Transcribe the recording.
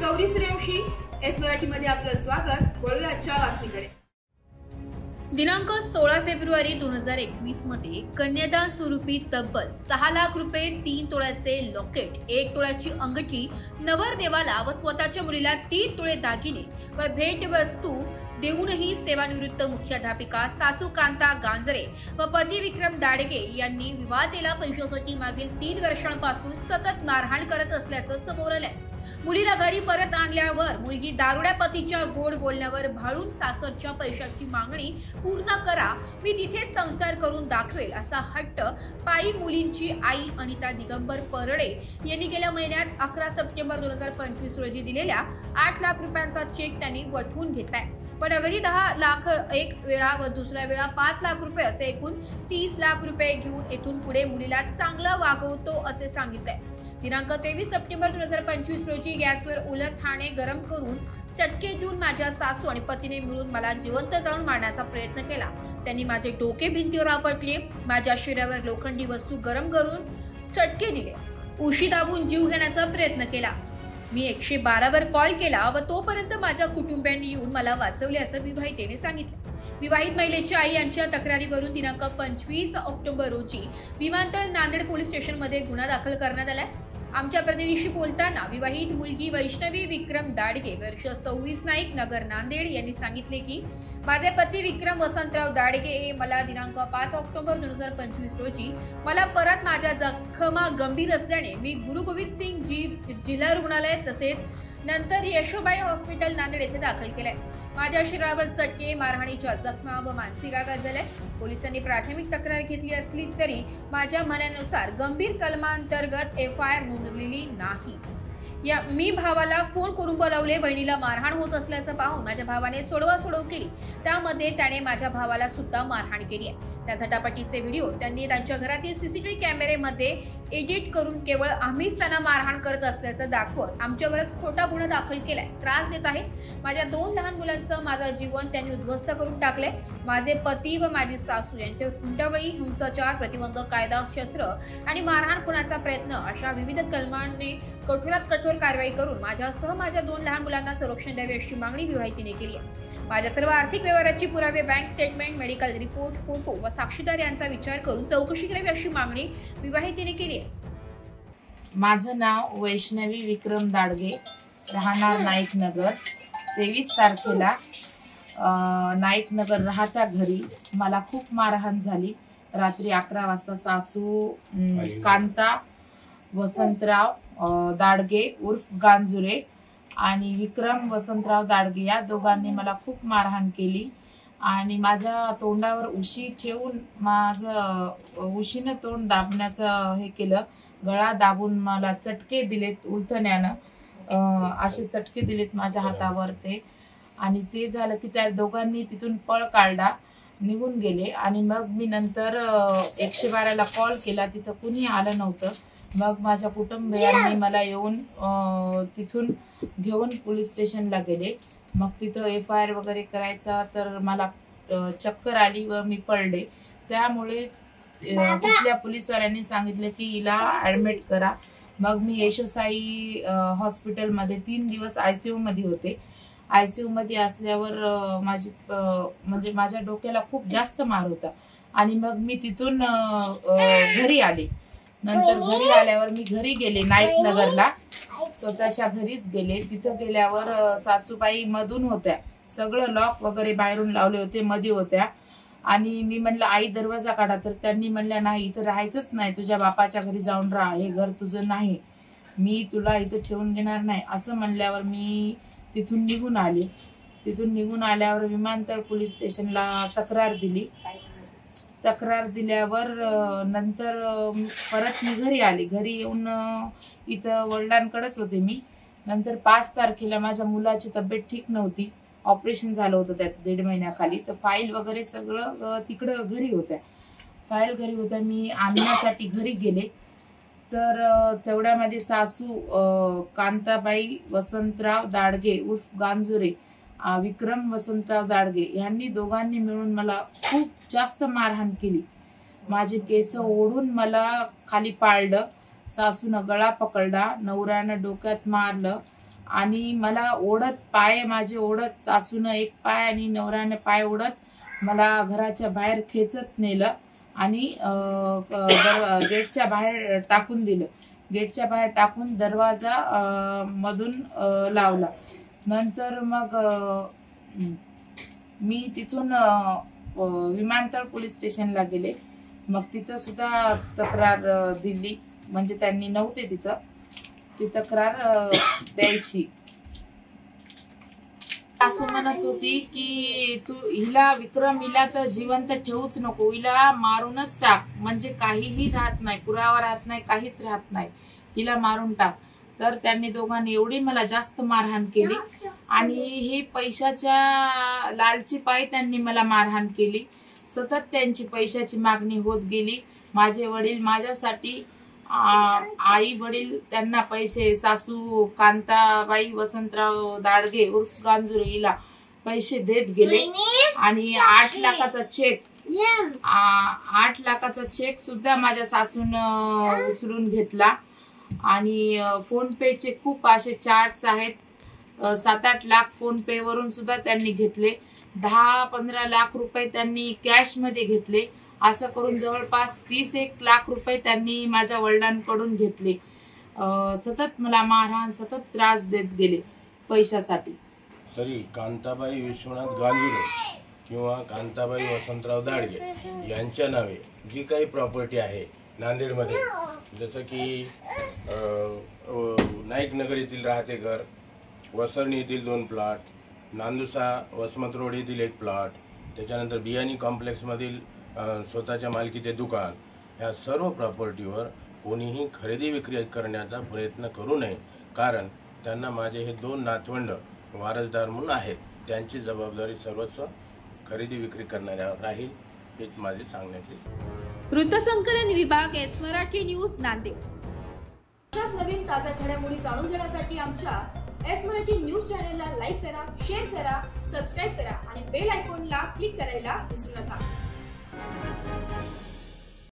Gauri Suryavanshi S मराठीमध्ये आपलं स्वागत। वळूया आजच्या बातमीकडे। दिनांक 16 फेब्रुवारी 2021 मध्ये कन्यादान स्वरूपी तब्बल 6 लाख रुपये, 3 तोळ्याचे लॉकेट, 1 तोळ्याची अंगठी नवरदेवाला व स्वतःच्या मुलीला 3 तोळे दागिने व भेट वस्तू देऊनही सेवानिवृत्त मुख्याध्यापिका सासू कांता गांजरे व पती विक्रम दाडगे यांनी विवाहितेला पैशासाठी मागील 3 वर्षांपासून सतत मारहाण करत असल्याचं समोर आलंय। मुलीला घरी परत आणल्यावर मुलगी दारुड्या पतीच्या गोड बोलण्यावर भाळून सासरच्या पैशाची मागणी पूर्ण करा, मी तिथेच संसार करून दाखवेल असा हट्ट पायी मुलींची आई अनिता दिगंबर परडे यांनी गेल्या महिन्यात 11 सप्टेंबर 2025 रोजी दिलेल्या 8 लाख रुपयांचा चेक त्यांनी वठवून घेतलाय। पण अगदी 10 लाख एक वेळा व दुसऱ्या वेळा 5 लाख रुपये असे एकूण 30 लाख रुपये घेऊन येथून पुढे मुलीला चांगलं वागवतो असे सांगितलंय। दिनांक 23 सप्टेंबर 2025 रोजी गॅसवर उलट ठाणे गरम करून चटके देऊन माझ्या सासू आणि पतीने मिळून मला जिवंत जाळून मारण्याचा प्रयत्न केला। त्यांनी माझे डोके भिंतीवर आपटले, माझ्या शरीरावर लोखंडी वस्तू गरम करून चटके दिले, उशी दाबून जीव घेण्याचा प्रयत्न केला। मी 112 वर कॉल केला व तोपर्यंत माझ्या कुटुंबियांनी येऊन मला वाचवले असं विवाहितेने सांगितलं। विवाहित महिलेची आई यांच्या तक्रारीवरून दिनांक 25 ऑक्टोबर रोजी विमानतळ नांदेड पोलीस स्टेशनमध्ये गुन्हा दाखल करण्यात आलाय। आमच्या प्रतिनिधीशी बोलताना विवाहित मुलगी वैष्णवी विक्रम दाडगे वर्ष 26 नाईक नगर नांदेड यांनी सांगितले की माझे पती विक्रम वसंतराव दाडगे हे मला दिनांक 5 ऑक्टोबर 2025 रोजी मला परत माझ्या जखमा गंभीर असल्याने मी गुरु गोविंद सिंग जिल्हा रुग्णालय तसेच नंतर यशोबाई हॉस्पिटल नांदेड येथे दाखल केले। माझ्या शरीरावर चटके, मारहाणीच्या जखमा व मानसिक आघात झाले। पोलिसांनी प्राथमिक तक्रार घेतली असली तरी माझ्या म्हणण्यानुसार गंभीर कलमांतर्गत FIR नोंदवलेली नाही। मी भावाला फोन करून बोलावले, बहिणीला मारहाण होत असल्याचं पाहून माझ्या भावाने सोडवासोडव केली, त्यामध्ये त्याने माझ्या भावाला सुद्धा मारहाण केली आहे। त्या झटापटीचे व्हिडिओ त्यांनी त्यांच्या घरातील CCTV कॅमेऱ्यामध्ये एडिट करून केवळ आम्हीच त्यांना मारहाण करत असल्याचं दाखवत आमच्यावरच खोटा गुन्हा दाखल केलाय, त्रास देत आहेत। माझ्या 2 लहान मुलांसह माझं जीवन त्यांनी उद्ध्वस्त करून टाकले। माझे पती व माझी सासू यांच्या हुंडाबळी, हिंसाचार प्रतिबंधक कायदा, शस्त्र आणि मारहाण खुनाचा प्रयत्न अशा विविध कलमांनी कठोरात कठोर कारवाई करून माझ्यासह माझ्या 2 लहान मुलांना संरक्षण द्यावे अशी मागणी विवाहितेने केली आहे। माझ्या सर्व आर्थिक व्यवहाराची पुरावे, bank statement, medical report, photo व साक्षीदार यांचा विचार करून चौकशी करावी अशी मागणी विवाहितेने केली आहे। माझं नाव वैष्णवी विक्रम दाडगे, राहणार नाईक नगर। 23 तारखेला नाईक नगर राहत्या घरी मला खूप मारहाण झाली। रात्री 11 वाजता सासू कांता वसंतराव दाडगे उर्फ गांजुरे आणि विक्रम वसंतराव दाडगे या दोघांनी मला खूप मारहाण केली आणि माझ्या तोंडावर उशी ठेवून माझं उशीनं तोंड दाबण्याचं हे केलं। गळा दाबून मला चटके दिलेत, उलथण्यानं असे चटके दिलेत माझ्या हातावर ते। आणि ते झालं की त्या दोघांनी तिथून पळ काढला, निघून गेले। आणि मग मी नंतर 112ला कॉल केला, तिथं कुणी आलं नव्हतं। मग माझ्या कुटुंबियांनी मला येऊन तिथून घेऊन पोलीस स्टेशनला गेले। मग तिथं FIR वगैरे करायचा तर मला चक्कर आली व मी पडले। त्यामुळे तिथल्या पोलीसवाल्यांनी सांगितलं की हिला ॲडमिट करा। मग मी यशोसाई हॉस्पिटलमध्ये 3 दिवस ICU मध्ये होते। ICU मध्ये असल्यावर म्हणजे माझ्या डोक्याला खूप जास्त मार होता आणि मग मी तिथून घरी आले। नंतर घरी आल्यावर मी घरी गेले नाईक नगरला, स्वतःच्या घरीच गेले। तिथं गेल्यावर सासूबाई मधून होत्या, सगळं लॉक वगैरे बाहेरून लावले होते, मध्ये होत्या। आणि मी म्हणलं आई दरवाजा काढा, तर त्यांनी म्हणल्या नाही इथं राहायचंच नाही, तुझ्या बापाच्या घरी जाऊन राहा, हे घर तुझं नाही, मी तुला इथं ठेवून घेणार नाही असं म्हणल्यावर मी तिथून निघून आले। तिथून निघून आल्यावर विमानतळ पोलीस स्टेशनला तक्रार दिली। तक्रार दिल्यावर नंतर परत मी घरी आले। घरी येऊन इथं वडिलांकडेच होते मी। नंतर 5 तारखेला माझ्या मुलाची तब्येत ठीक नव्हती, ऑपरेशन झालं होतं त्याचं 1.5 महिन्याखाली, तर फाईल वगैरे सगळं तिकडं घरी होत्या, फाईल घरी होत्या। मी आणण्यासाठी घरी गेले तर तेवढ्यामध्ये सासू कांताबाई वसंतराव दाडगे उर्फ गांजुरे, विक्रम वसंतराव दाडगे यांनी दोघांनी मिळून मला खूप जास्त मारहाण केली। माझे केस ओढून मला खाली पाडलं, सासूनं गळा पकडला, नवऱ्यानं डोक्यात मारलं आणि मला ओढत पाय माझे ओढत सासून एक पाय आणि नवऱ्याने पाय ओढत मला घराच्या बाहेर खेचत नेलं आणि गेटच्या बाहेर टाकून दिलं. गेटच्या बाहेर टाकून दरवाजा मधून लावला. नंतर मग मी तिथून विमानतळ पोलीस स्टेशनला गेले. मग तिथं सुद्धा तक्रार दिली, म्हणजे त्यांनी नव्हते तिथं, ती तक्रार द्यायची. सासू म्हणत होती की तू हिला तर जिवंत ठेवूच नको, हिला मारूनच टाक, म्हणजे काहीही राहत नाही, पुरावा राहत नाही, काहीच राहत नाही, हिला मारून टाक. तर त्यांनी दोघांनी एवढी मला जास्त मारहाण केली आणि हे पैशाच्या लालची पायी त्यांनी मला मारहाण केली. सतत त्यांची पैशाची मागणी होत गेली. माझे वडील माझ्यासाठी आई वडील त्यांना पैसे, सासू कांताबाई वसंतराव दाडगे उर्फ गांजुरे हिला पैसे देत गेले आणि 8 लाखाचा चेक सुद्धा माझ्या सासून उचलून घेतला. आणि फोन पेचे खूप असे चार्ट्स आहेत, 7-8 लाख फोन पे वरून सुद्धा त्यांनी घेतले. 10-15 लाख रुपये त्यांनी कॅश मध्ये घेतले. असं करून जवळपास 30-1 लाख रुपये त्यांनी माझ्या वडिलांकडून घेतले. सतत मला मारहाण, सतत त्रास देत गेले पैशासाठी. तरी कांताबाई विश्वनाथ गांजुरे किंवा कांताबाई वसंतराव दाडगे यांच्या नावे जी काही प्रॉपर्टी आहे नांदेडमध्ये, जसं की नाईकनगर येथील राहते घर, वसरणी येथील 2 प्लॉट, नांदुसा वसमत रोड येथील 1 प्लॉट, त्याच्यानंतर बियाणी कॉम्प्लेक्समधील स्वतःच्या मालकीचे दुकान, ह्या सर्व प्रॉपर्टीवर कोणीही खरेदी विक्री करण्याचा प्रयत्न करू नये, कारण त्यांना माझे हे 2 नातवंड वारसदार म्हणून आहेत. त्यांची जबाबदारी सर्वस्व खरेदी विक्री करणाऱ्यावर राहील, हेच माझे सांगण्याचे. वृत्तसंकलन विभाग, एस मराठी न्यूज, नांदेड. अशाच नवीन ताज्या घडामोडी जाणून घेण्यासाठी आमच्या एस मराठी न्यूज चॅनलला लाईक करा, शेअर करा, सबस्क्राईब करा आणि बेल आयकॉनला क्लिक करायला विसरू नका.